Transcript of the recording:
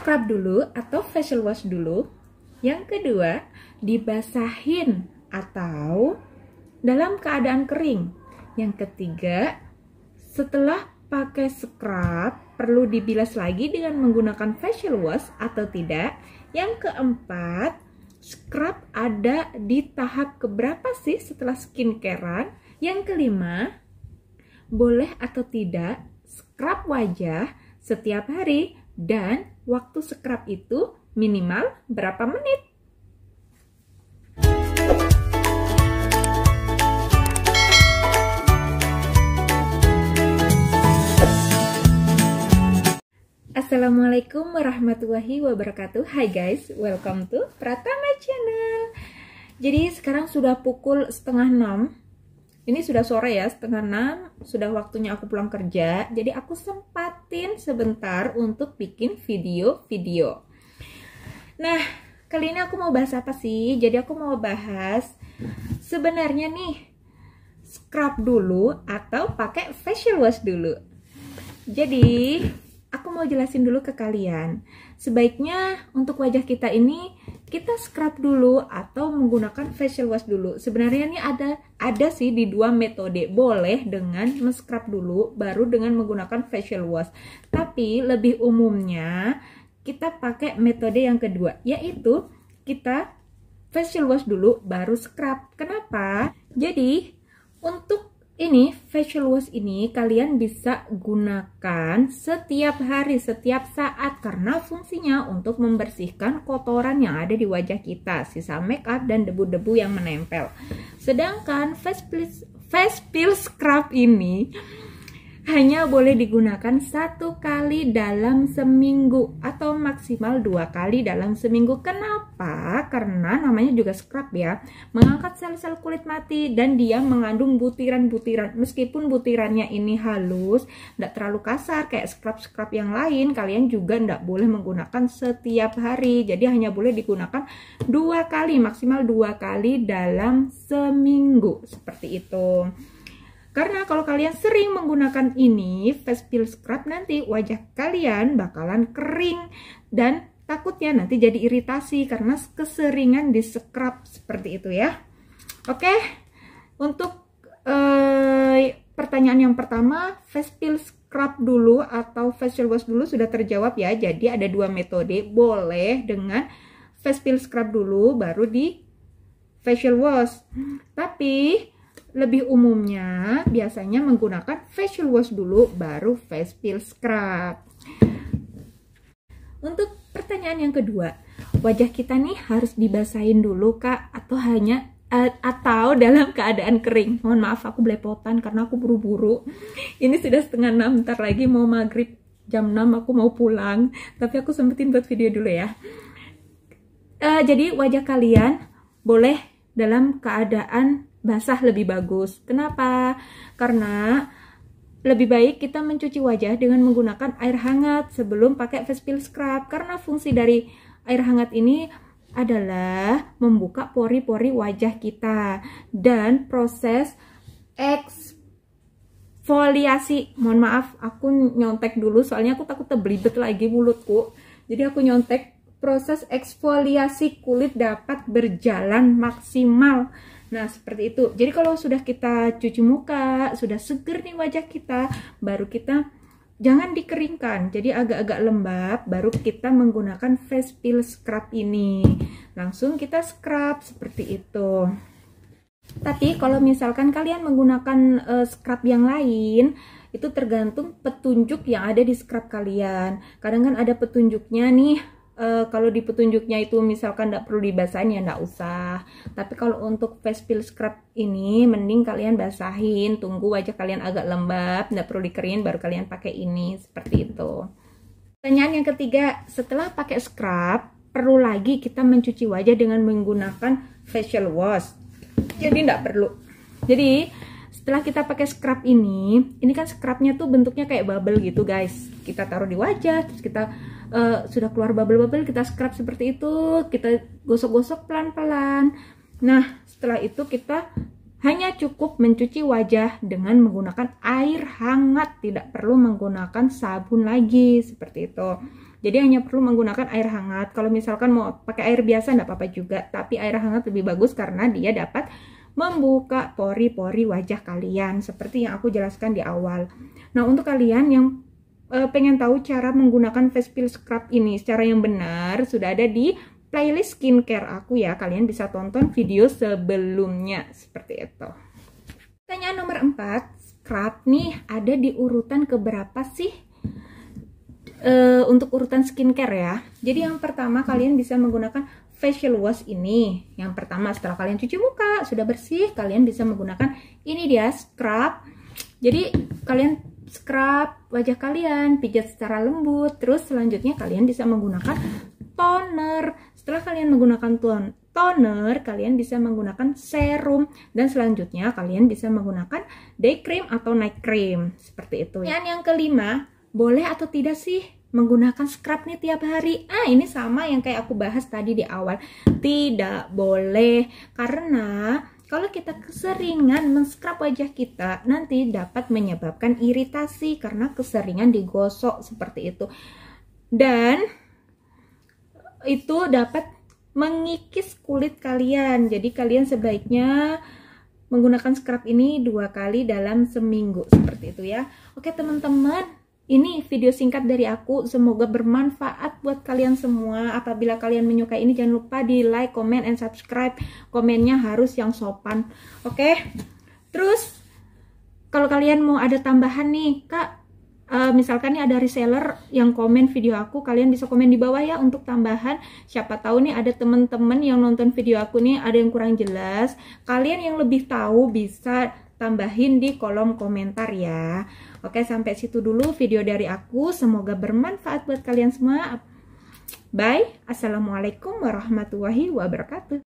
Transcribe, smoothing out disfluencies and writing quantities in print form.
scrub dulu atau facial wash dulu. Yang kedua, dibasahin atau dalam keadaan kering. Yang ketiga, setelah pakai scrub, perlu dibilas lagi dengan menggunakan facial wash atau tidak. Yang keempat, scrub ada di tahap keberapa sih setelah skincarean? Yang kelima, boleh atau tidak scrub wajah setiap hari dan waktu scrub itu minimal berapa menit? Assalamualaikum warahmatullahi wabarakatuh. Hai guys, welcome to Pratama Channel. Jadi sekarang sudah pukul 5:30. Ini sudah sore ya, 5:30. Sudah waktunya aku pulang kerja. Jadi aku sempatin sebentar untuk bikin video-video. Nah, kali ini aku mau bahas apa sih? Jadi aku mau bahas sebenarnya nih, scrub dulu atau pakai facial wash dulu. Jadi aku mau jelasin dulu ke kalian, sebaiknya untuk wajah kita ini kita scrub dulu atau menggunakan facial wash dulu. Sebenarnya ini ada sih di dua metode, boleh dengan men-scrub dulu baru dengan menggunakan facial wash. Tapi lebih umumnya kita pakai metode yang kedua, yaitu kita facial wash dulu baru scrub. Kenapa? Jadi untuk ini facial wash ini kalian bisa gunakan setiap hari, setiap saat, karena fungsinya untuk membersihkan kotoran yang ada di wajah kita, sisa make up dan debu-debu yang menempel. Sedangkan face peel scrub ini hanya boleh digunakan 1 kali dalam seminggu atau maksimal 2 kali dalam seminggu. Kenapa? Karena namanya juga scrub ya, mengangkat sel-sel kulit mati dan dia mengandung butiran-butiran. Meskipun butirannya ini halus, tidak terlalu kasar kayak scrub-scrub yang lain, kalian juga tidak boleh menggunakan setiap hari. Jadi hanya boleh digunakan 2 kali, maksimal 2 kali dalam seminggu, seperti itu. Karena kalau kalian sering menggunakan ini face peel scrub, nanti wajah kalian bakalan kering dan takutnya nanti jadi iritasi karena keseringan di scrub seperti itu ya. Oke, untuk pertanyaan yang pertama, face peel scrub dulu atau facial wash dulu sudah terjawab ya. Jadi ada 2 metode, boleh dengan face peel scrub dulu baru di facial wash. Tapi lebih umumnya biasanya menggunakan facial wash dulu baru face peel scrub. Untuk pertanyaan yang kedua, wajah kita nih harus dibasahin dulu kak atau dalam keadaan kering? Mohon maaf aku belepotan karena aku buru-buru. Ini sudah 5:30, bentar lagi mau maghrib, jam 6 aku mau pulang, tapi aku sempetin buat video dulu ya. Jadi wajah kalian boleh dalam keadaan basah lebih bagus. Kenapa? Karena lebih baik kita mencuci wajah dengan menggunakan air hangat sebelum pakai face peel scrub. Karena fungsi dari air hangat ini adalah membuka pori-pori wajah kita dan proses eksfoliasi. Mohon maaf, aku nyontek dulu soalnya aku takut terbelibet lagi mulutku. Jadi aku nyontek. Proses eksfoliasi kulit dapat berjalan maksimal. Nah, seperti itu. Jadi kalau sudah kita cuci muka, sudah seger nih wajah kita, baru kita jangan dikeringkan. Jadi agak-agak lembab, baru kita menggunakan face peel scrub ini. Langsung kita scrub seperti itu. Tapi kalau misalkan kalian menggunakan scrub yang lain, itu tergantung petunjuk yang ada di scrub kalian. Kadang kan ada petunjuknya nih. Kalau di petunjuknya itu misalkan tidak perlu dibasahin ya tidak usah. Tapi kalau untuk face peel scrub ini mending kalian basahin, tunggu wajah kalian agak lembab, tidak perlu dikeringin baru kalian pakai ini, seperti itu. Pertanyaan yang ketiga, setelah pakai scrub perlu lagi kita mencuci wajah dengan menggunakan facial wash? Jadi tidak perlu. Jadi setelah kita pakai scrub ini kan scrubnya tuh bentuknya kayak bubble gitu guys. Kita taruh di wajah, terus kita sudah keluar bubble-bubble, kita scrub seperti itu, kita gosok-gosok pelan-pelan. Nah, setelah itu kita hanya cukup mencuci wajah dengan menggunakan air hangat, tidak perlu menggunakan sabun lagi, seperti itu. Jadi hanya perlu menggunakan air hangat. Kalau misalkan mau pakai air biasa nggak apa-apa juga, tapi air hangat lebih bagus karena dia dapat membuka pori-pori wajah kalian seperti yang aku jelaskan di awal. Nah, untuk kalian yang pengen tahu cara menggunakan face peel scrub ini secara yang benar, sudah ada di playlist skincare aku ya. Kalian bisa tonton video sebelumnya seperti itu. Pertanyaan nomor 4, scrub nih ada di urutan keberapa sih? Untuk urutan skincare ya. Jadi yang pertama kalian bisa menggunakan facial wash ini. Yang pertama setelah kalian cuci muka sudah bersih, kalian bisa menggunakan ini dia scrub. Jadi kalian scrub wajah kalian, pijat secara lembut. Terus selanjutnya kalian bisa menggunakan toner. Setelah kalian menggunakan toner, kalian bisa menggunakan serum, dan selanjutnya kalian bisa menggunakan day cream atau night cream seperti itu. Yang kelima, boleh atau tidak sih menggunakan scrub nih tiap hari? Ini sama yang kayak aku bahas tadi di awal. Tidak boleh, karena kalau kita keseringan men-scrub wajah kita, nanti dapat menyebabkan iritasi karena keseringan digosok seperti itu. Dan itu dapat mengikis kulit kalian. Jadi kalian sebaiknya menggunakan scrub ini 2 kali dalam seminggu seperti itu ya. Oke teman-teman, ini video singkat dari aku, semoga bermanfaat buat kalian semua. Apabila kalian menyukai ini, jangan lupa di like, comment, and subscribe. Komennya harus yang sopan. Oke. Terus kalau kalian mau ada tambahan nih, Kak, misalkan nih ada reseller yang komen video aku, kalian bisa komen di bawah ya untuk tambahan. Siapa tahu nih ada teman-teman yang nonton video aku nih ada yang kurang jelas, kalian yang lebih tahu bisa tambahin di kolom komentar ya. Oke, sampai situ dulu video dari aku, semoga bermanfaat buat kalian semua. Bye. Assalamualaikum warahmatullahi wabarakatuh.